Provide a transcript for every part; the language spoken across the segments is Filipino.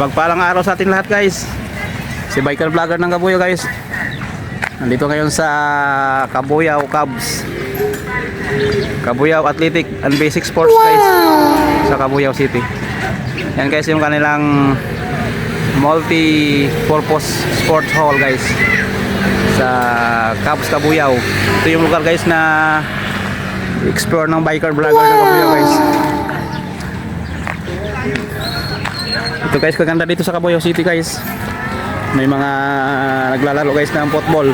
Mapagpalang araw sa ating lahat guys. Si biker vlogger ng Kabuyao guys. Nandito ngayon sa Kabuyao Cubs, Kabuyao Athletic and Basic Sports guys, sa Kabuyao City. Yan guys yung kanilang multi-purpose sports hall guys sa Cubs Kabuyao. Ito yung lugar guys na explore ng biker vlogger ng Kabuyao guys. Ito guys, kaganda dito sa Kabuyao City guys. May mga naglalaro guys ng football.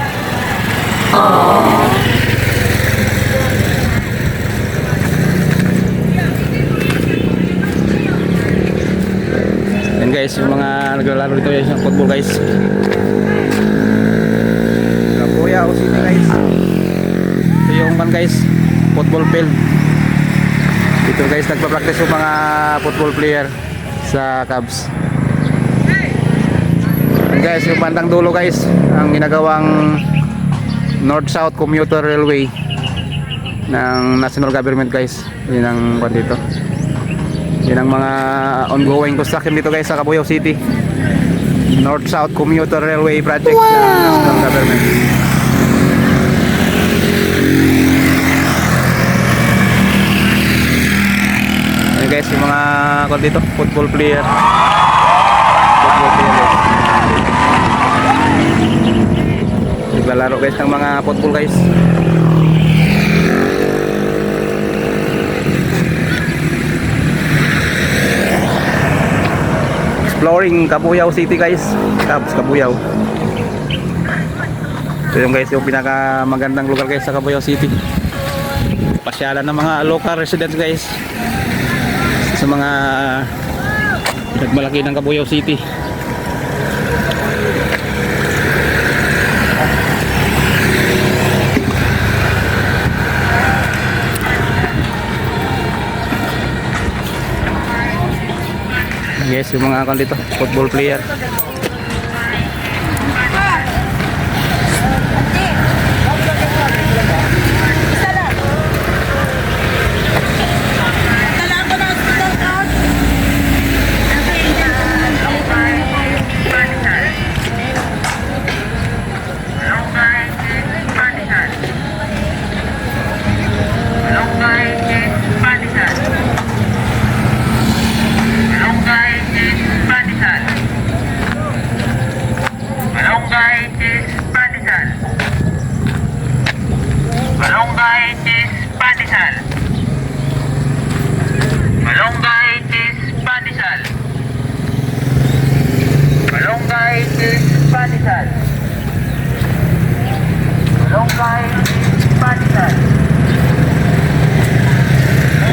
Yan guys, yung mga naglalaro dito guys ng football guys. Kabuyao City guys. Ito yung kan guys, football field. Dito guys nagpa-practice yung mga football player sa Cubs. And guys, yung bandang dulo guys, ang ginagawang North-South Commuter Railway ng national government guys. Yun ang dito. Yun ang mga ongoing construction dito guys sa Kabuyao City. North-South Commuter Railway project ng national government. Yun guys, yung mga dito, football player. Naglalaro guys ng mga football guys. Exploring Kabuyao City guys. Cubs Kabuyao. Ito yung guys yung pinaka magandang lugar guys sa Kabuyao City. Pasyalan ng mga local residents guys sa mga nagmalaki ng Kabuyao City. Yes, yung mga dito, football player.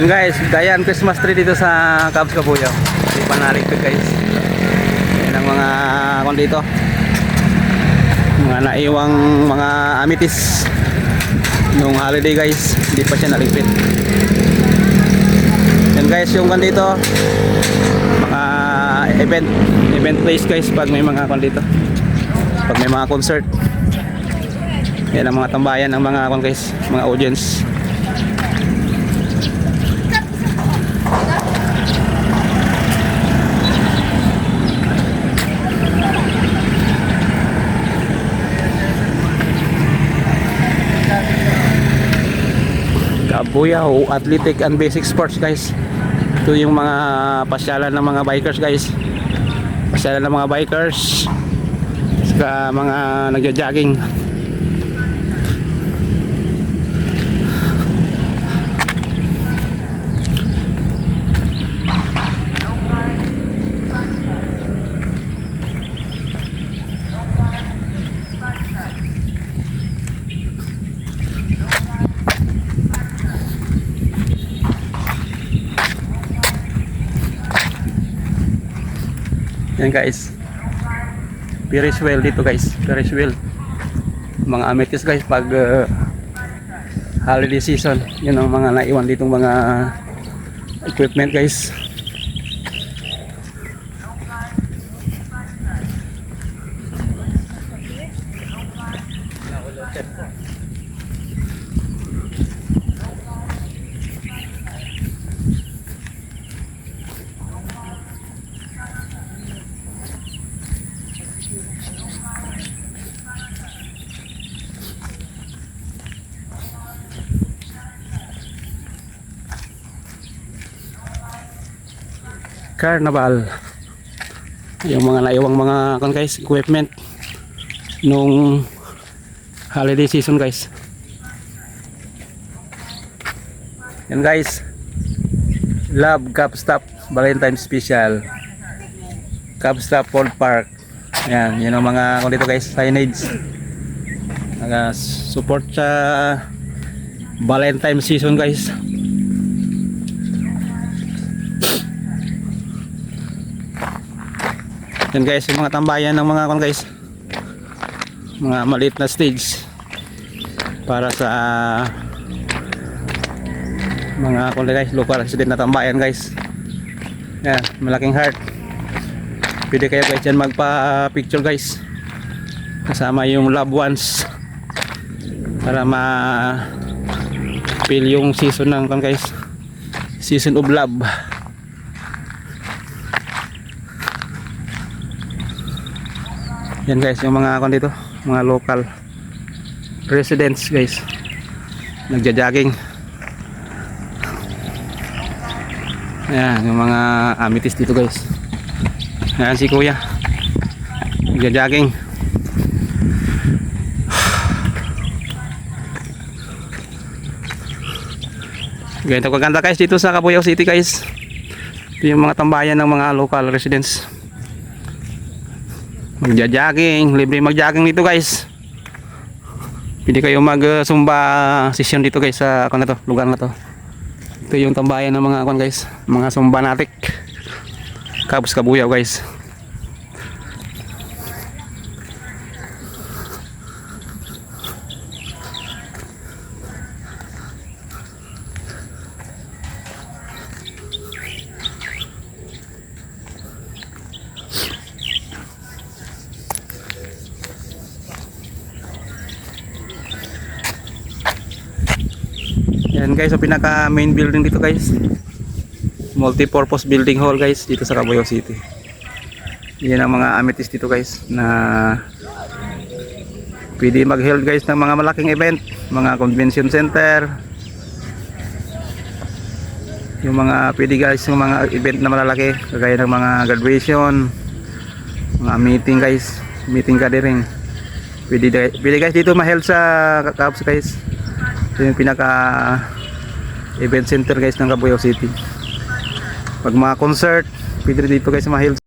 And guys, Dayan Christmas tree dito sa Cubs Kabuyao. Hindi pa narito guys. Yan ang mga dito. Mga naiwang mga amitis nung holiday guys. Hindi pa siya naligpit. Yan guys, yung dito mga event place guys pag may mga dito. Pag may mga concert. Yan ang mga tambayan ng mga guys, mga audience. Kabuyao Athletic and Basic Sports guys. Ito yung mga pasyalan ng mga bikers guys. Pasyalan ng mga bikers sa mga nagja-jogging. Yan guys, Ferris wheel dito guys, Ferris wheel. Mga amethyst guys pag holiday season. Yun ang mga naiwan ditong mga equipment guys. Carnival. Yung mga naiwang mga guys, equipment nung holiday season guys. Yan guys, Love Cup Stop Valentine Special, Cup Stop Ford Park. Yan, yun ang mga kung dito guys, signage. Support sa Valentine season guys. Yan guys, yung mga tambayan ng mga guys, mga maliit na stage para sa mga guys, local resident na tambayan guys. Yan, malaking heart. Pwede kayo guys dyan magpa picture guys kasama yung loved ones para ma feel yung season ng guys, season of love. Yan guys, yung mga dito, mga local residents guys, nagja-jogging. Ayan, yung mga amethyst dito guys. Ayan si kuya, nagja-jogging. Ganito kaganda guys dito sa Cabuyao City guys. Ito yung mga tambayan ng mga local residents. Magja-jogging, libre mag-jogging dito guys. Pwede kayo mag-sumba session dito guys sa lugar na to. Ito yung tambayan ng mga guys, mga sumba natik. Cabuyao guys. Yan guys, ang pinaka main building dito guys, multi-purpose building hall guys dito sa Cabuyao City. Yan ang mga amethyst dito guys na pwede mag-held guys ng mga malaking event, mga convention center, yung mga pwede guys yung mga event na malalaki kagaya ng mga graduation, mga meeting guys, meeting gathering. Pwede guys dito ma-held sa Cabs guys. Ito yung pinaka event center guys ng Cabuyao City. Pag mga concert, pwede dito guys ma-held.